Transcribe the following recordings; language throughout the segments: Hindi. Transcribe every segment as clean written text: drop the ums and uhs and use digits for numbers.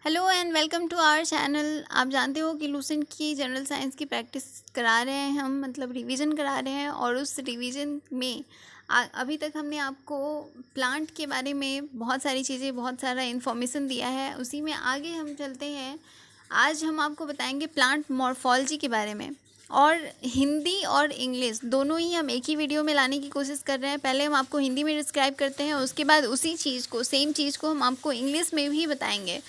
Hello and welcome to our channel. आप जानते हो कि लूसेंट की जनरल साइंस की प्रैक्टिस करा रहे हैं हम, मतलब रिवीजन करा रहे हैं। और उस रिवीजन में अभी तक हमने आपको प्लांट के बारे में बहुत सारी चीज़ें, बहुत सारा इन्फॉर्मेशन दिया है। उसी में आगे हम चलते हैं। आज हम आपको बताएंगे प्लांट मॉर्फोलॉजी के बारे में। और हिंदी और इंग्लिश दोनों ही हम एक ही वीडियो में लाने की कोशिश कर रहे हैं। पहले हम आपको हिंदी में डिस्क्राइब करते हैं, उसके बाद उसी चीज़ को, सेम चीज़ को हम आपको इंग्लिश में भी बताएंगे।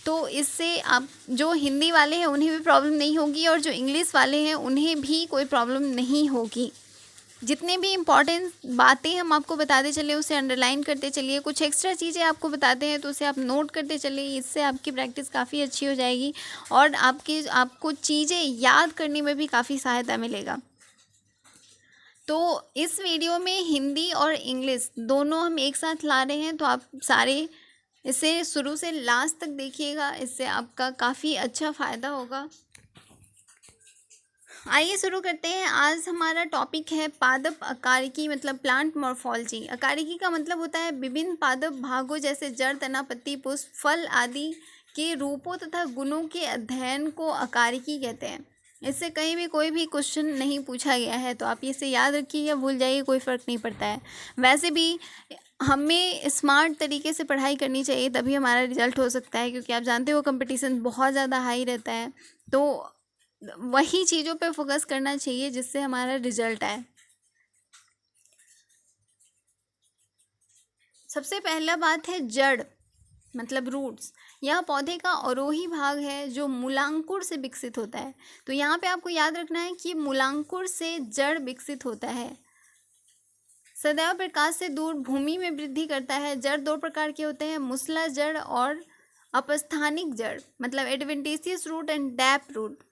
तो इससे आप जो हिंदी वाले हैं उन्हें भी प्रॉब्लम नहीं होगी, और जो इंग्लिश वाले हैं उन्हें भी कोई प्रॉब्लम नहीं होगी। जितने भी इम्पॉर्टेंट बातें हम आपको बताते चले उसे अंडरलाइन करते चलिए। कुछ एक्स्ट्रा चीज़ें आपको बताते हैं तो उसे आप नोट करते चलिए। इससे आपकी प्रैक्टिस काफ़ी अच्छी हो जाएगी और आपको चीज़ें याद करने में भी काफ़ी सहायता मिलेगा। तो इस वीडियो में हिंदी और इंग्लिश दोनों हम एक साथ ला रहे हैं, तो आप सारे इसे शुरू से लास्ट तक देखिएगा। इससे आपका काफ़ी अच्छा फ़ायदा होगा। आइए शुरू करते हैं। आज हमारा टॉपिक है पादप अकारिकी, मतलब प्लांट मॉर्फोलॉजी। अकारिकी का मतलब होता है विभिन्न पादप भागों जैसे जड़, तना, पत्ती, पुष्प, फल आदि के रूपों तथा गुणों के अध्ययन को अकारिकी कहते हैं। इससे कहीं भी कोई भी क्वेश्चन नहीं पूछा गया है, तो आप इसे याद रखिए या भूल जाइए, कोई फ़र्क नहीं पड़ता है। वैसे भी हमें स्मार्ट तरीके से पढ़ाई करनी चाहिए, तभी हमारा रिजल्ट हो सकता है, क्योंकि आप जानते हो कंपटीशन बहुत ज़्यादा हाई रहता है। तो वही चीज़ों पे फोकस करना चाहिए जिससे हमारा रिजल्ट आए। सबसे पहला बात है जड़, मतलब रूट्स। यह पौधे का अवरोही भाग है जो मूलांकुर से विकसित होता है। तो यहाँ पे आपको याद रखना है कि मूलांकुर से जड़ विकसित होता है। सदैव प्रकाश से दूर भूमि में वृद्धि करता है। जड़ दो प्रकार के होते हैं, मूसला जड़ और अपस्थानिक जड़, मतलब adventitious root and tap root.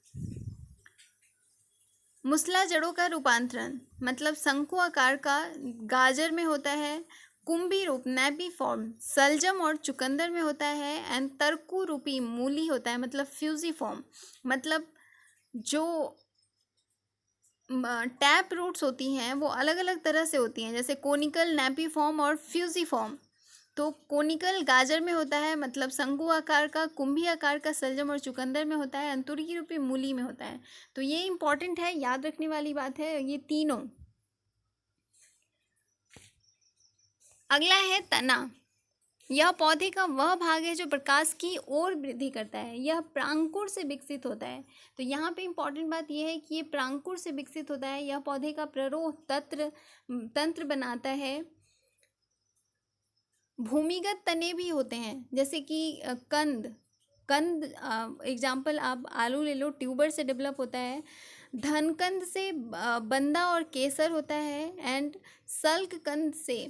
मूसला जड़ों का रूपांतरण मतलब शंकु आकार का गाजर में होता है, कुंभी रूप नैपी फॉर्म सलजम और चुकंदर में होता है, एंड तरकू रूपी मूली होता है, मतलब फ्यूजी फॉर्म। मतलब जो टैप रूट्स होती हैं वो अलग अलग तरह से होती हैं, जैसे कोनिकल, नैपी फॉर्म और फ्यूजी फॉर्म। तो कोनिकल गाजर में होता है, मतलब शंकु आकार का, कुंभी आकार का सलजम और चुकंदर में होता है, अंतुरिकी रूपी मूली में होता है। तो ये इंपॉर्टेंट है, याद रखने वाली बात है ये तीनों। अगला है तना। यह पौधे का वह भाग है जो प्रकाश की ओर वृद्धि करता है। यह प्रांकुर से विकसित होता है। तो यहाँ पे इंपॉर्टेंट बात यह है कि ये प्रांकुर से विकसित होता है। यह पौधे का प्ररोह तंत्र बनाता है। भूमिगत तने भी होते हैं, जैसे कि कंद कंद एग्जाम्पल आप आलू ले लो, ट्यूबर से डेवलप होता है। धनकंद से बंदा और केसर होता है, एंड सल्क कंद से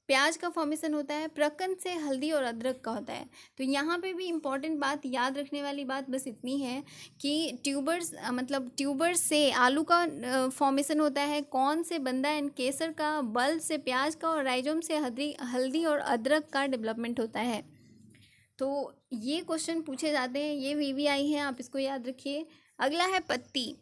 प्याज का फॉर्मेशन होता है। प्रकंद से हल्दी और अदरक का होता है। तो यहाँ पे भी इम्पॉर्टेंट बात, याद रखने वाली बात बस इतनी है कि ट्यूबर्स मतलब ट्यूबर्स से आलू का फॉर्मेशन होता है, कौन से बंदा एंड केसर का, बल्ब से प्याज का, और राइजोम से हल्दी और अदरक का डेवलपमेंट होता है। तो ये क्वेश्चन पूछे जाते हैं, ये वीवीआई है, आप इसको याद रखिए। अगला है पत्ती।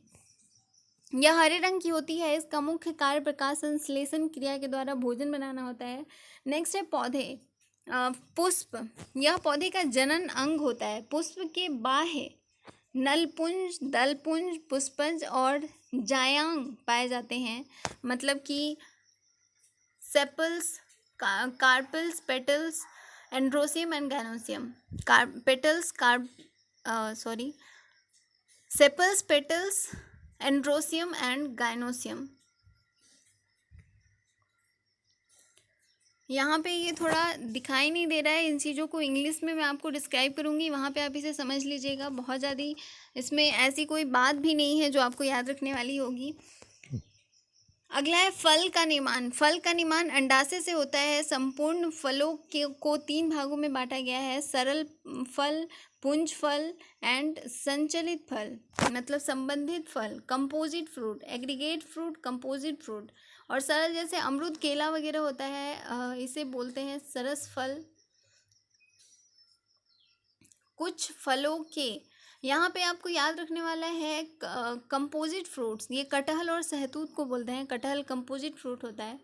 यह हरे रंग की होती है। इसका मुख्य कार्य प्रकाश संश्लेषण क्रिया के द्वारा भोजन बनाना होता है। नेक्स्ट है पौधे। पुष्प। यह पौधे का जनन अंग होता है। पुष्प के बाह्य नलपुंज, दलपुंज, पुष्पज और जायांग पाए जाते हैं, मतलब कि sepals, carpels, petals, androecium and gynoecium. Petals, sepals, petals, androecium and gynoecium. यहाँ पे ये थोड़ा दिखाई नहीं दे रहा है, इन चीज़ों को इंग्लिश में मैं आपको डिस्क्राइब करूँगी, वहाँ पे आप इसे समझ लीजिएगा। बहुत ज़्यादा इसमें ऐसी कोई बात भी नहीं है जो आपको याद रखने वाली होगी। अगला है फल का निर्माण। फल का निर्माण अंडाशय से होता है। संपूर्ण फलों को तीन भागों में बांटा गया है, सरल फल, पुंज फल एंड संचलित फल, मतलब संबंधित फल, composite fruit, aggregate fruit, composite fruit. और सरल जैसे अमरूद, केला वगैरह होता है, इसे बोलते हैं सरस फल। कुछ फलों के यहाँ पे आपको याद रखने वाला है कंपोजिट फ्रूट्स, ये कटहल और सहतूत को बोलते हैं। कटहल कंपोजिट फ्रूट होता है।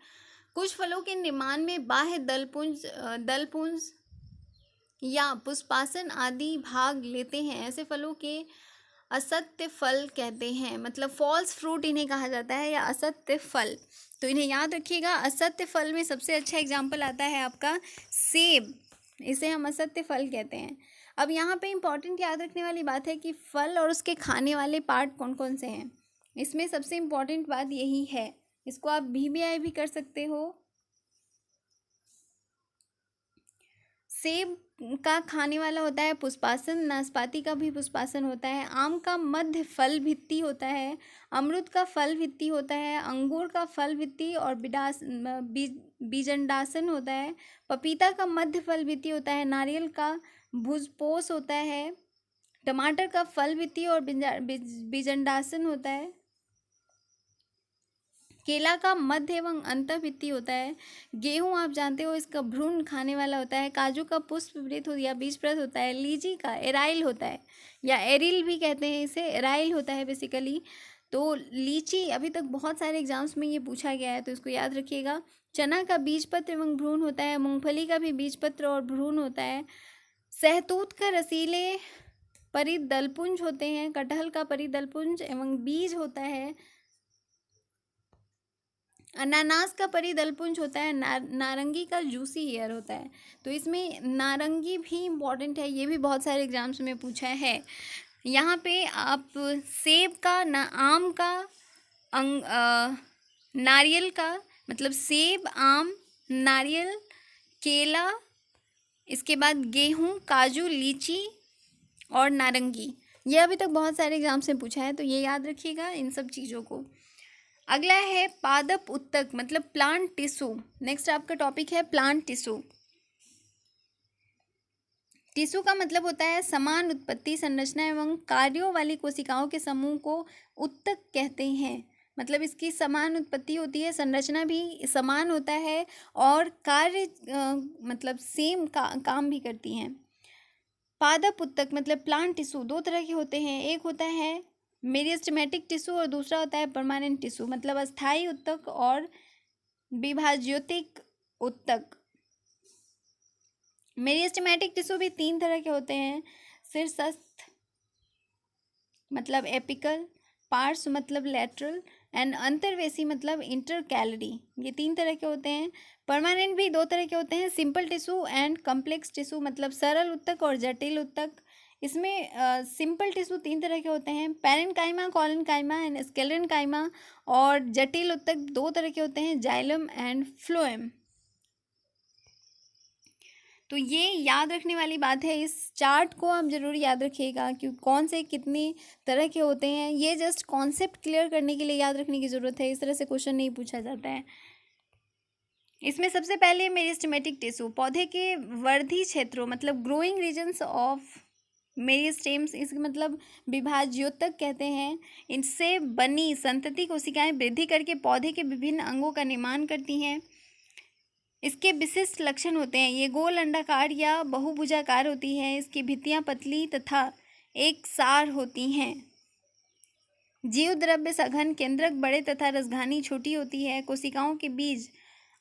कुछ फलों के निर्माण में बाह्य दलपुंज या पुष्पासन आदि भाग लेते हैं, ऐसे फलों के असत्य फल कहते हैं, मतलब फॉल्स फ्रूट इन्हें कहा जाता है या असत्य फल। तो इन्हें याद रखिएगा। असत्य फल में सबसे अच्छा एग्जाम्पल आता है आपका सेब, इसे हम असत्य फल कहते हैं। अब यहाँ पे इम्पॉर्टेंट याद रखने वाली बात है कि फल और उसके खाने वाले पार्ट कौन कौन से हैं। इसमें सबसे इम्पॉर्टेंट बात यही है, इसको आप VBI भी कर सकते हो। सेब का खाने वाला होता है पुष्पासन, नाशपाती का भी पुष्पासन होता है, आम का मध्य फल भित्ति होता है, अमरूद का फल भित्ति होता है, अंगूर का फल भित्ति और बीजंडासन होता है, पपीता का मध्य फल भित्ति होता है, नारियल का भुजपोष होता है, टमाटर का फल भित्ति और बीजंडासन होता है, केला का मध्य एवं अंतःभित्ति होता है, गेहूं आप जानते हो इसका भ्रूण खाने वाला होता है, काजू का पुष्पवृत्त या बीजप्रद होता है, लीची का एराइल होता है या एरिल भी कहते हैं इसे, एराइल होता है बेसिकली। तो लीची अभी तक बहुत सारे एग्जाम्स में ये पूछा गया है, तो इसको याद रखिएगा। चना का बीजपत्र एवं भ्रूण होता है, मूंगफली का भी बीजपत्र और भ्रूण होता है, सहतूत का रसीले परिदलपुंज होते हैं, कटहल का परिदलपुंज एवं बीज होता है, अनानास का परिदलपुंज होता है, नारंगी का जूसी हेयर होता है। तो इसमें नारंगी भी इम्पॉर्टेंट है, ये भी बहुत सारे एग्जाम्स में पूछा है। यहाँ पे आप सेब का, आम का, नारियल का, मतलब सेब, आम, नारियल, केला, इसके बाद गेहूँ, काजू, लीची और नारंगी, ये अभी तक बहुत सारे एग्जाम्स में पूछा है, तो ये याद रखिएगा इन सब चीज़ों को। अगला है पादप उत्तक, मतलब प्लांट टिश्यू। नेक्स्ट आपका टॉपिक है प्लांट टिश्यू। टिश्यू का मतलब होता है समान उत्पत्ति, संरचना एवं कार्यों वाली कोशिकाओं के समूह को उत्तक कहते हैं। मतलब इसकी समान उत्पत्ति होती है, संरचना भी समान होता है और कार्य मतलब सेम काम भी करती हैं। पादप उत्तक मतलब प्लांट टिश्यू दो तरह के होते हैं, एक होता है मेरिस्टेमेटिक टिश्यू और दूसरा होता है परमानेंट टिश्यू, मतलब अस्थायी उत्तक और विभाज्योतिक उत्तक। मेरिस्टेमेटिक टिश्यू भी 3 तरह के होते हैं, शीर्षस्थ मतलब एपिकल, पार्श्व मतलब लैटरल एंड अंतर्वेशी मतलब इंटरकैलरी, ये 3 तरह के होते हैं। परमानेंट भी 2 तरह के होते हैं, simple tissue and complex tissue, मतलब सरल उत्तक और जटिल उत्तक। इसमें सिंपल टिश्यू 3 तरह के होते हैं, पैरेन्काइमा, कॉलेनकाइमा एंड स्केलेनकाइमा, और जटिल उत्तक 2 तरह के होते हैं, जाइलम एंड फ्लोएम। तो ये याद रखने वाली बात है, इस चार्ट को आप जरूर याद रखिएगा कि कौन से कितने तरह के होते हैं। ये जस्ट कॉन्सेप्ट क्लियर करने के लिए याद रखने की ज़रूरत है, इस तरह से क्वेश्चन नहीं पूछा जाता है। इसमें सबसे पहले मेरिस्टेमेटिक टिश्यू, पौधे के वर्धी क्षेत्रों मतलब ग्रोइंग रीजन्स ऑफ मेरिस्टेम्स, इसका मतलब विभाज्योतक कहते हैं। इनसे बनी संतति कोशिकाएं वृद्धि करके पौधे के विभिन्न अंगों का निर्माण करती हैं। इसके विशिष्ट लक्षण होते हैं, ये गोल अंडाकार या बहुभुजाकार होती है, इसकी भित्तियां पतली तथा एक सार होती हैं। जीव द्रव्य सघन, केंद्रक बड़े तथा रसघानी छोटी होती है। कोशिकाओं के बीच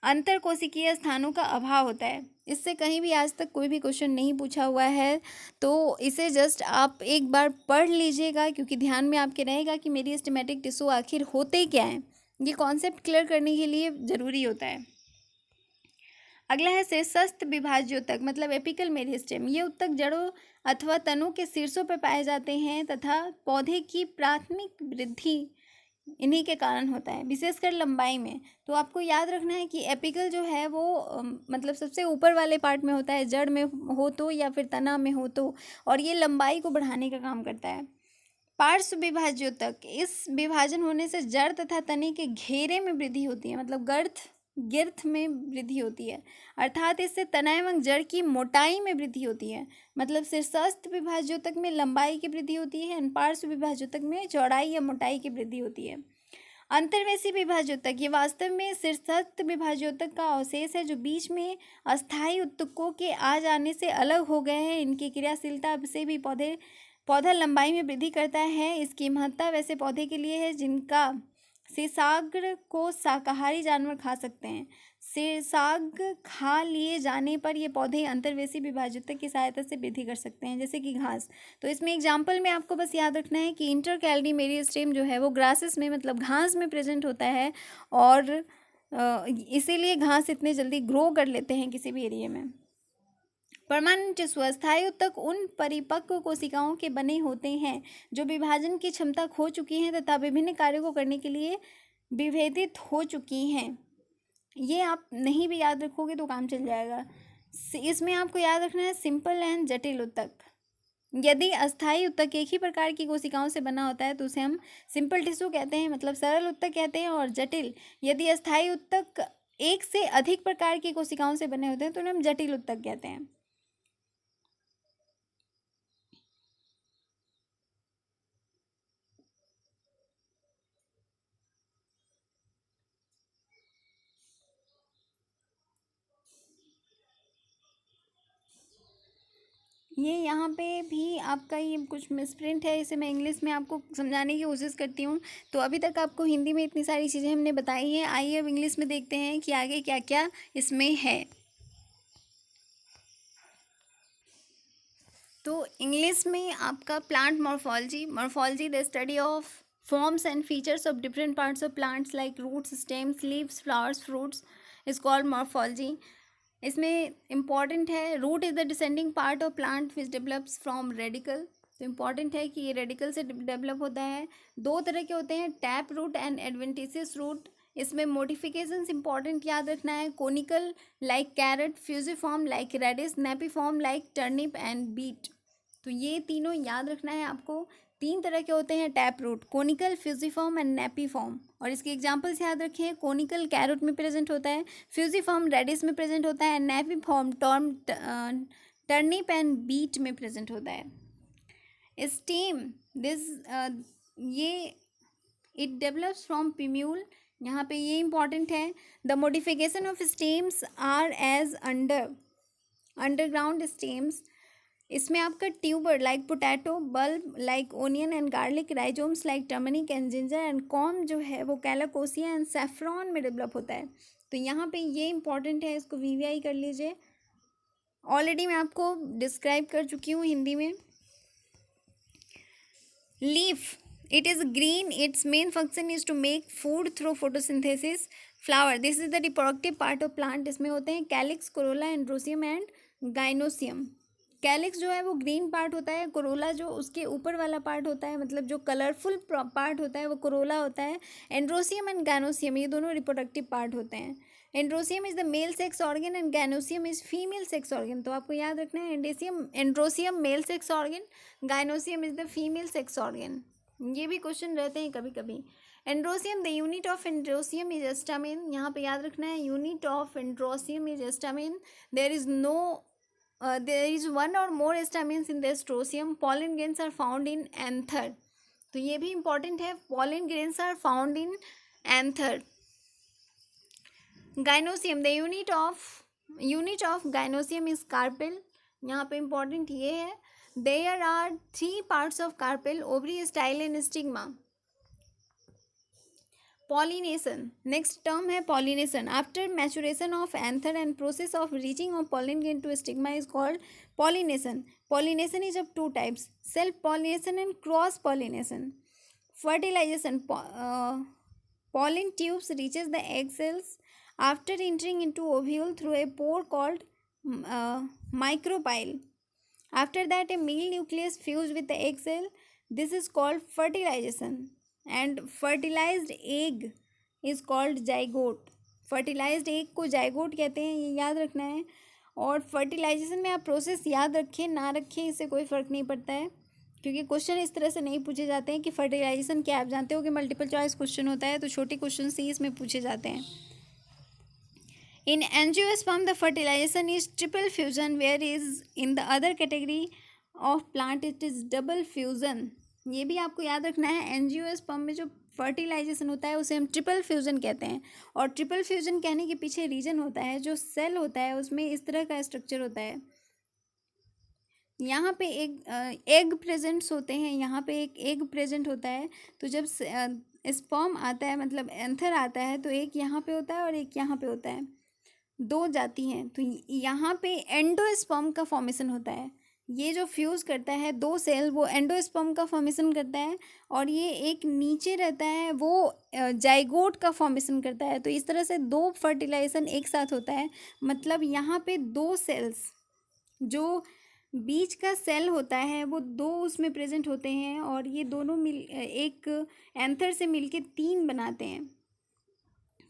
अंतर कोशिकीय स्थानों का अभाव होता है। इससे कहीं भी आज तक कोई भी क्वेश्चन नहीं पूछा हुआ है, तो इसे जस्ट आप एक बार पढ़ लीजिएगा, क्योंकि ध्यान में आपके रहेगा कि मेरिस्टेमेटिक टिश्यू आखिर होते क्या हैं। ये कॉन्सेप्ट क्लियर करने के लिए ज़रूरी होता है। अगला है शीर्षस्थ विभाज्योतक मतलब एपिकल मेरिस्टेम। ये उत्तक जड़ों अथवा तनों के शीर्षों पर पाए जाते हैं तथा पौधे की प्राथमिक वृद्धि इन्हीं के कारण होता है, विशेषकर लंबाई में। तो आपको याद रखना है कि एपिकल जो है वो मतलब सबसे ऊपर वाले पार्ट में होता है, जड़ में हो तो या फिर तना में हो तो, और ये लंबाई को बढ़ाने का काम करता है। पार्श्व विभाज्योतक, इस विभाजन होने से जड़ तथा तने के घेरे में वृद्धि होती है, मतलब गिर्थ में वृद्धि होती है, अर्थात इससे तना एवं जड़ की मोटाई में वृद्धि होती है। मतलब शीर्षस्थ विभाज्योतक में लंबाई की वृद्धि होती है, पार्श्व विभाज्योतक में चौड़ाई या मोटाई की वृद्धि होती है। अंतर्वेशी विभाज्योतक, ये वास्तव में शीर्षस्थ विभाज्योतक का अवशेष है जो बीच में अस्थायी उत्तकों के आ जाने से अलग हो गए हैं। इनकी क्रियाशीलता से भी पौधा लंबाई में वृद्धि करता है। इसकी महत्ता वैसे पौधे के लिए है जिनका शेषाग्र को शाकाहारी जानवर खा सकते हैं। से साग खा लिए जाने पर ये पौधे अंतर्वेशी विभाजक की सहायता से वृद्धि कर सकते हैं, जैसे कि घास। तो इसमें एग्जाम्पल में आपको बस याद रखना है कि इंटरकैलरी मेरिस्टेम जो है वो ग्रासेस में मतलब घास में प्रेजेंट होता है, और इसीलिए घास इतने जल्दी ग्रो कर लेते हैं किसी भी एरिया में। परमानेंट टिश्यू अस्थायी ऊतक उन परिपक्व कोशिकाओं के बने होते हैं जो विभाजन की क्षमता खो चुकी हैं तथा विभिन्न कार्यों को करने के लिए विभेदित हो चुकी हैं। ये आप नहीं भी याद रखोगे तो काम चल जाएगा। इसमें आपको याद रखना है सिंपल एंड जटिल ऊतक। यदि अस्थायी ऊतक एक ही प्रकार की कोशिकाओं से बना होता है तो उसे हम सिंपल टिश्यू कहते हैं, मतलब सरल ऊतक कहते हैं। और जटिल, यदि अस्थायी ऊतक एक से अधिक प्रकार की कोशिकाओं से बने होते हैं तो उन्हें हम जटिल ऊतक कहते हैं। ये यहाँ पे भी आपका ये कुछ मिसप्रिंट है, इसे मैं इंग्लिश में आपको समझाने की कोशिश करती हूँ। तो अभी तक आपको हिंदी में इतनी सारी चीज़ें हमने बताई हैं, आइए अब इंग्लिश में देखते हैं कि आगे क्या क्या इसमें है। तो इंग्लिश में आपका plant morphology the study of forms and features of different parts of plants like roots, stems, leaves, flowers, fruits is called morphology. इसमें इम्पॉर्टेंट है, root is the descending part of plant which develops from radicle. तो इम्पॉर्टेंट है कि ये रेडिकल से डेवलप होता है। दो तरह के होते हैं, tap root and adventitious root. इसमें मोडिफिकेशंस इंपॉर्टेंट याद रखना है, conical like carrot, fusiform like radish, napiform like turnip and beet. तो ये तीनों याद रखना है आपको। तीन तरह के होते हैं tap root, conical, fusiform and napiform. और इसके एग्जांपल्स याद रखें, कोनिकल कैरोट में प्रेजेंट होता है, फ्यूजिफॉर्म रेडिस में प्रेजेंट होता है, नेपिफॉर्म टर्निप एंड बीट में प्रेजेंट होता है। स्टेम दिस ये इट डेवलप्स फ्रॉम पिम्यूल, यहाँ पे ये इंपॉर्टेंट है। The modification of stems are as underground stems. इसमें आपका tuber like potato, bulb like onion and garlic, rhizomes like turmeric and ginger, and corm जो है वो कैलाकोसिया एंड सेफ्रॉन में डेवलप होता है। तो यहाँ पे ये इंपॉर्टेंट है, इसको वीवीआई कर लीजिए। ऑलरेडी मैं आपको डिस्क्राइब कर चुकी हूँ हिंदी में। Leaf, it is green, its main function is to make food through photosynthesis. Flower, this is the reproductive part of plant। इसमें होते हैं calyx, Corolla, androecium and gynoecium. Calyx जो है वो ग्रीन पार्ट होता है, कोरोला जो उसके ऊपर वाला पार्ट होता है, मतलब जो कलरफुल पार्ट होता है वो कोरोला होता है। एंड्रोसियम एंड गाइनोसियम ये दोनों रिप्रोडक्टिव पार्ट होते हैं। Androecium is the male sex organ and gynoecium is female sex organ. तो आपको याद रखना है, androecium male sex organ, gynoecium is the female sex organ. ये भी क्वेश्चन रहते हैं कभी कभी। Androecium, the unit of androecium is a stamen. यहाँ पे याद रखना है, unit of androecium is a stamen. There is one or more stamens in the astrosium. Pollen grains are found in anther। तो ये भी important है, pollen grains are found in anther। Gynosium, the unit of gynosium is carpel। यहाँ पे important ये है, there are 3 parts of carpel: ovary, style and stigma। Pollination, next term है pollination। After maturation of anther and process of reaching of pollen grain to stigma is called pollination। Pollination is of 2 types: self pollination and cross pollination। Fertilization, pollen tubes reaches the egg cells after entering into ovule through a pore called micropyle। After that a male nucleus fused with the egg cell, this is called fertilization। And fertilised egg is called zygote. Fertilised egg को जाइगोट कहते हैं, ये याद रखना है। और फर्टिलाइजेशन में आप प्रोसेस याद रखें ना रखें इससे कोई फ़र्क नहीं पड़ता है, क्योंकि क्वेश्चन इस तरह से नहीं पूछे जाते हैं कि फर्टिलाइजेशन क्या। आप जानते हो कि मल्टीपल चॉइस क्वेश्चन होता है, तो छोटे क्वेश्चन ही इसमें पूछे जाते हैं। In angiosperm the fertilisation is triple fusion, where is in the other category of plant it is double fusion. ये भी आपको याद रखना है, एंजियोस्पर्म में जो फर्टिलाइजेशन होता है उसे हम ट्रिपल फ्यूजन कहते हैं। और ट्रिपल फ्यूजन कहने के पीछे रीजन होता है, जो सेल होता है उसमें इस तरह का स्ट्रक्चर होता है। यहाँ पे एक एग प्रेजेंट्स होते हैं, यहाँ पे एक एग प्रेजेंट होता है। तो जब स्पर्म आता है, मतलब एंथर आता है, तो एक यहाँ पे होता है और एक यहाँ पे होता है। दो जाति हैं, तो यहाँ पे एंडोस्पर्म का फॉर्मेशन होता है। ये जो फ्यूज़ करता है दो सेल, वो एंडोस्पर्म का फॉर्मेशन करता है, और ये एक नीचे रहता है वो जाइगोट का फॉर्मेशन करता है। तो इस तरह से दो फर्टिलाइजेशन एक साथ होता है। मतलब यहाँ पे दो सेल्स, जो बीच का सेल होता है वो दो उसमें प्रेजेंट होते हैं, और ये दोनों एक एंथर से मिलके तीन बनाते हैं।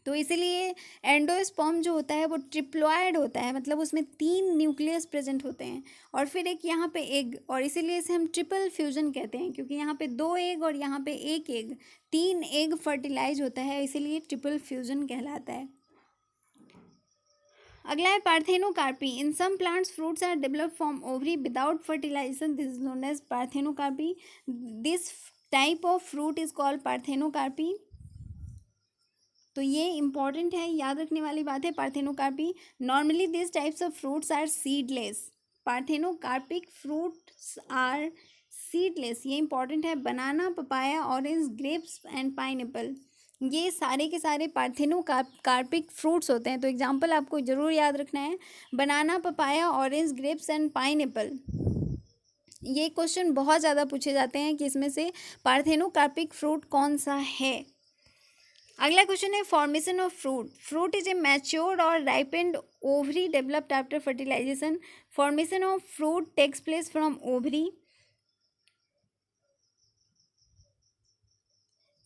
तो इसीलिए एंडोस्पर्म जो होता है वो ट्रिप्लॉयड होता है, मतलब उसमें तीन न्यूक्लियस प्रेजेंट होते हैं, और फिर एक यहाँ पे एग, और इसीलिए इसे हम ट्रिपल फ्यूजन कहते हैं, क्योंकि यहाँ पे दो एग और यहाँ पे एक एग, तीन एग फर्टिलाइज होता है, इसीलिए ट्रिपल फ्यूजन कहलाता है। अगला है parthenocarpy. In some plants fruits are developed from ovary without fertilization, this is known as parthenocarpy. This type of fruit is called parthenocarpy. तो ये इंपॉर्टेंट है, याद रखने वाली बात है parthenocarpy. Normally this types of fruits are seedless. Parthenocarpic fruits are seedless, ये इंपॉर्टेंट है। Banana, papaya, orange, grapes and pineapple, ये सारे के सारे पार्थेनोकार्पिक फ्रूट्स होते हैं। तो एग्जाम्पल आपको ज़रूर याद रखना है, banana, papaya, orange, grapes and pineapple. ये क्वेश्चन बहुत ज़्यादा पूछे जाते हैं कि इसमें से पार्थेनोकार्पिक फ्रूट कौन सा है। अगला क्वेश्चन है formation of fruit. Fruit is a matured और ripened ovary developed after fertilization. Formation of fruit takes place from ovary.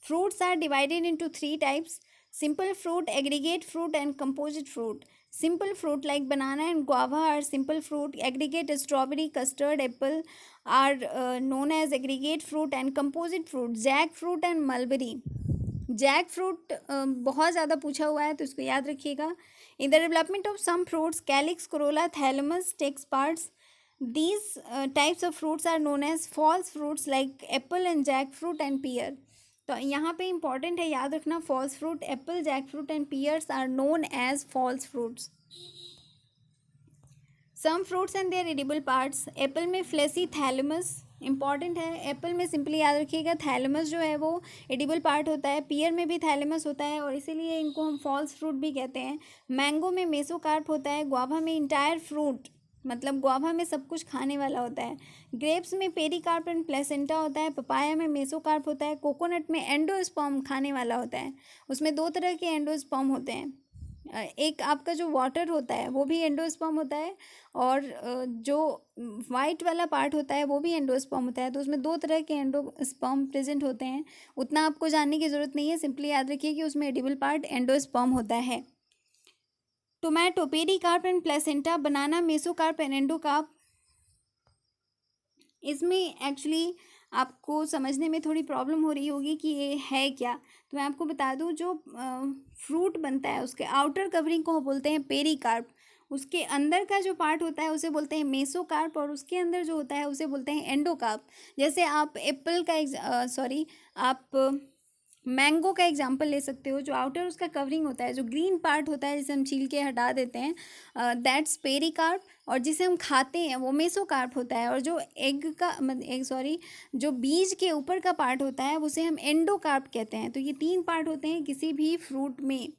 Fruits are divided into three types: simple fruit, aggregate fruit and composite fruit. Simple fruit like banana and guava are simple fruit. Aggregate strawberry, custard, apple are known as aggregate fruit, and composite fruit jackfruit and mulberry. Jackfruit बहुत ज़्यादा पूछा हुआ है, तो इसको याद रखिएगा। In the development of some fruits calyx, corolla, thalamus takes parts. These types of fruits are known as false fruits like apple and jackfruit and pear. तो यहाँ पे इंपॉर्टेंट है, याद रखना, false fruit, apple, jackfruit and pears are known as false fruits. Some fruits and their edible parts. Apple में फ्लेसी थैलेमस इंपॉर्टेंट है। एप्पल में सिंपली याद रखिएगा थैलेमस जो है वो एडिबल पार्ट होता है। पियर में भी थैलेमस होता है, और इसीलिए इनको हम फॉल्स फ्रूट भी कहते हैं। मैंगो में मेसोकार्प होता है। गुआवा में इंटायर फ्रूट, मतलब गुआवा में सब कुछ खाने वाला होता है। ग्रेप्स में पेरिकार्प एंड प्लेसेंटा होता है। पपाया में मेसोकार्प होता है। कोकोनट में एंडोस्पर्म खाने वाला होता है। उसमें दो तरह के एंडोस्पर्म होते हैं, एक आपका जो वाटर होता है वो भी एंडोस्पर्म होता है, और जो वाइट वाला पार्ट होता है वो भी एंडोस्पर्म होता है। तो उसमें दो तरह के एंडोस्पर्म प्रेजेंट होते हैं। उतना आपको जानने की ज़रूरत नहीं है, सिंपली याद रखिए कि उसमें एडिबल पार्ट एंडोस्पर्म होता है। Tomato pericarp and placenta. Banana mesocarp and endocarp. इसमें एक्चुअली आपको समझने में थोड़ी प्रॉब्लम हो रही होगी कि ये है क्या। तो मैं आपको बता दूं, जो फ्रूट बनता है उसके आउटर कवरिंग को बोलते हैं पेरिकार्प। उसके अंदर का जो पार्ट होता है उसे बोलते हैं मेसोकार्प, और उसके अंदर जो होता है उसे बोलते हैं एंडोकार्प। जैसे आप एप्पल का आप मैंगो का एग्जाम्पल ले सकते हो। जो आउटर उसका कवरिंग होता है, जो ग्रीन पार्ट होता है जिसे हम छील के हटा देते हैं, दैट्स पेरिकार्प, और जिसे हम खाते हैं वो मेसोकार्प होता है। और जो जो बीज के ऊपर का पार्ट होता है उसे हम एंडोकार्प कहते हैं। तो ये तीन पार्ट होते हैं किसी भी फ्रूट में।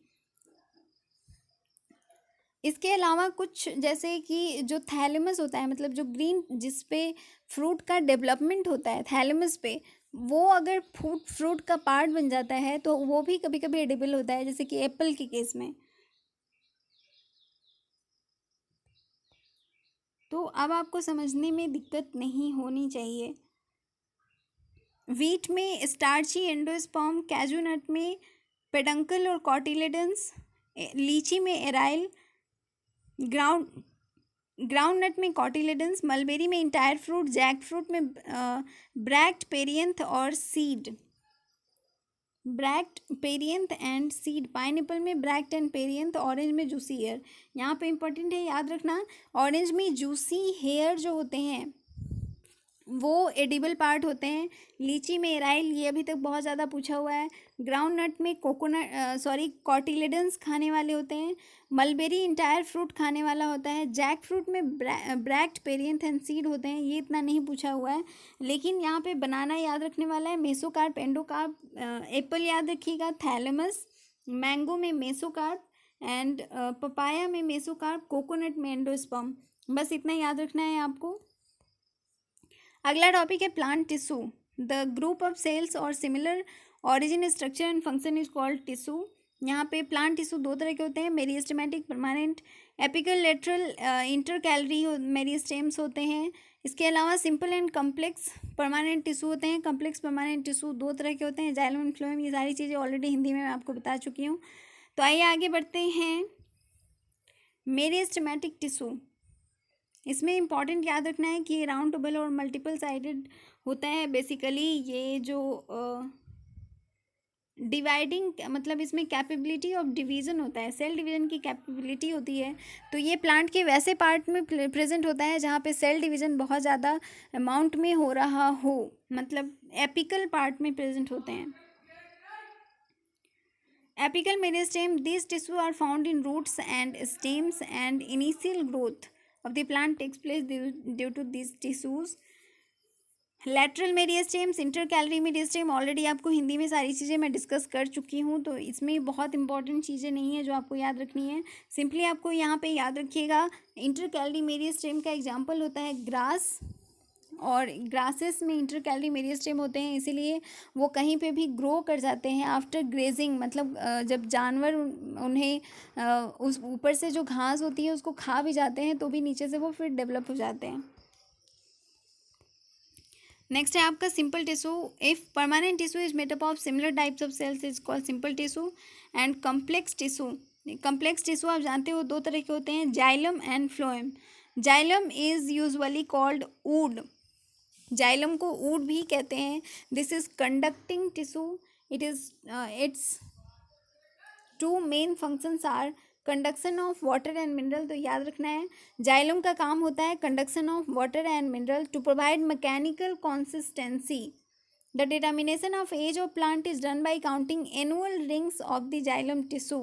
इसके अलावा कुछ, जैसे कि जो थैलेमस होता है, मतलब जो ग्रीन जिस पे फ्रूट का डेवलपमेंट होता है, थैलेमस पे, वो अगर फ्रूट का पार्ट बन जाता है तो वो भी कभी कभी एडिबल होता है, जैसे कि एप्पल के केस में। तो अब आपको समझने में दिक्कत नहीं होनी चाहिए। वीट में स्टार्ची एंडोस्पर्म, कैजू नट में पेडंकल और कॉटिलेडन्स, लीची में एराइल, ग्राउंड नट में कॉटिलेडन्स, मलबेरी में इंटायर फ्रूट, जैक फ्रूट में ब्रैक्ट, पेरियंथ और seed, bract, perianth and seed. Pineapple में ब्रैक्ट एंड पेरियंथ। ऑरेंज में जूसी हेयर। यहाँ पे इंपॉर्टेंट है, याद रखना, ऑरेंज में जूसी हेयर जो होते हैं वो एडिबल पार्ट होते हैं। लीची में एराइल, ये अभी तक बहुत ज़्यादा पूछा हुआ है। ग्राउंड नट में कॉटिलेडन्स खाने वाले होते हैं। मलबेरी इंटायर फ्रूट खाने वाला होता है। जैक फ्रूट में ब्रैक्ट, पेरियंथ एंड सीड होते हैं। ये इतना नहीं पूछा हुआ है, लेकिन यहाँ पे बनाना याद रखने वाला है, मेसोकार्प, एंडोकार्प। एप्पल याद रखिएगा, थैलेमस। मैंगो में मेसोकार्प, एंड पपाया में मेसोकार्प, कोकोनट में एंडोस्पर्म। बस इतना याद रखना है आपको। अगला टॉपिक है plant tissue. The group of cells और similar origin, structure and function is called tissue. यहाँ पे प्लांट टिश्यू दो तरह के होते हैं, meristematic, permanent, apical, lateral, intercalary meristems होते हैं। इसके अलावा simple and complex permanent tissue होते हैं। कम्प्लेक्स परमानेंट टिश्यू दो तरह के होते हैं, जाइलम एंड फ्लोएम। ये सारी चीज़ें ऑलरेडी हिंदी में मैं आपको बता चुकी हूँ। तो आइए आगे बढ़ते हैं। मेरिस्टेमेटिक टिश्यू, इसमें इंपॉर्टेंट याद रखना है कि ये राउंड टेबल और मल्टीपल साइडेड होता है। बेसिकली ये जो डिवाइडिंग मतलब इसमें कैपेबिलिटी ऑफ डिवीज़न होता है, सेल डिवीज़न की कैपेबिलिटी होती है। तो ये प्लांट के वैसे पार्ट में प्रेजेंट होता है जहाँ पे सेल डिवीज़न बहुत ज़्यादा अमाउंट में हो रहा हो, मतलब एपिकल पार्ट में प्रेजेंट होते हैं। Apical meristem, these tissue are found in roots and stems and initial growth of the plant takes place due to these tissues. Lateral meristems, intercalary meristem, already आपको हिंदी में सारी चीज़ें मैं डिस्कस कर चुकी हूँ, तो इसमें बहुत इंपॉर्टेंट चीज़ें नहीं है जो आपको याद रखनी है। सिंपली आपको यहाँ पे याद रखिएगा, इंटरकैलरी मेरिस्टेम का एग्जांपल होता है ग्रास, और ग्रासेस में इंटरकैलरी मेरिस्टेम होते हैं, इसीलिए वो कहीं पे भी ग्रो कर जाते हैं आफ्टर ग्रेजिंग, मतलब जब जानवर उन्हें उस ऊपर से जो घास होती है उसको खा भी जाते हैं तो भी नीचे से वो फिर डेवलप हो जाते हैं। नेक्स्ट है आपका simple tissue. If permanent tissue is made up of similar types of cells is called simple tissue. And complex tissue, complex tissue आप जानते हो दो तरह के होते हैं, xylem and phloem. Xylem is usually called wood, xylem को वुड भी कहते हैं। This is conducting tissue, it is its two main functions are conduction of water and mineral. तो याद रखना है, जाइलम का काम होता है conduction of water and mineral to provide mechanical consistency. The determination of age of plant is done by counting annual rings of the xylem tissue.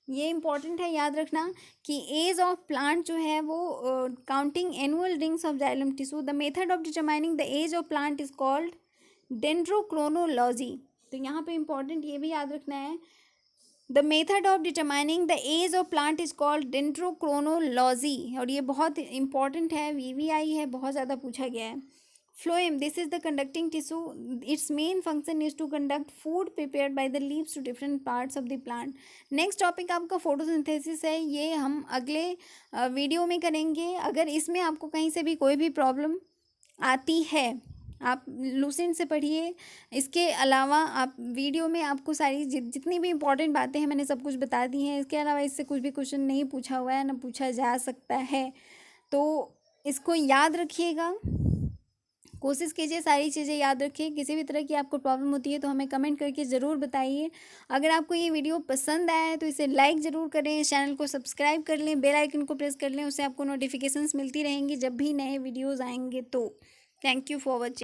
ये इंपॉर्टेंट है याद रखना कि एज ऑफ प्लांट जो है वो counting annual rings of xylem tissue. The method of determining the age of plant is called dendrochronology. तो यहाँ पे इंपॉर्टेंट ये भी याद रखना है, the method of determining the age of plant is called dendrochronology, और ये बहुत इंपॉर्टेंट है, वीवीआई है, बहुत ज़्यादा पूछा गया है। Phloem, this is the conducting tissue, its main function is to conduct food prepared by the leaves to different parts of the plant. Next topic आपका फोटोसिंथेसिस है, ये हम अगले वीडियो में करेंगे। अगर इसमें आपको कहीं से भी कोई भी प्रॉब्लम आती है आप लूसेंट से पढ़िए। इसके अलावा आप वीडियो में आपको सारी जितनी भी इंपॉर्टेंट बातें हैं मैंने सब कुछ बता दी हैं। इसके अलावा इससे कुछ भी क्वेश्चन नहीं पूछा हुआ है, ना पूछा जा सकता है, तो इसको याद रखिएगा, कोशिश कीजिए सारी चीज़ें याद रखिए। किसी भी तरह की आपको प्रॉब्लम होती है तो हमें कमेंट करके ज़रूर बताइए। अगर आपको ये वीडियो पसंद आया है तो इसे लाइक ज़रूर करें, चैनल को सब्सक्राइब कर लें, बेल आइकन को प्रेस कर लें, उससे आपको नोटिफिकेशंस मिलती रहेंगी जब भी नए वीडियोज़ आएंगे। तो थैंक यू फॉर वॉचिंग।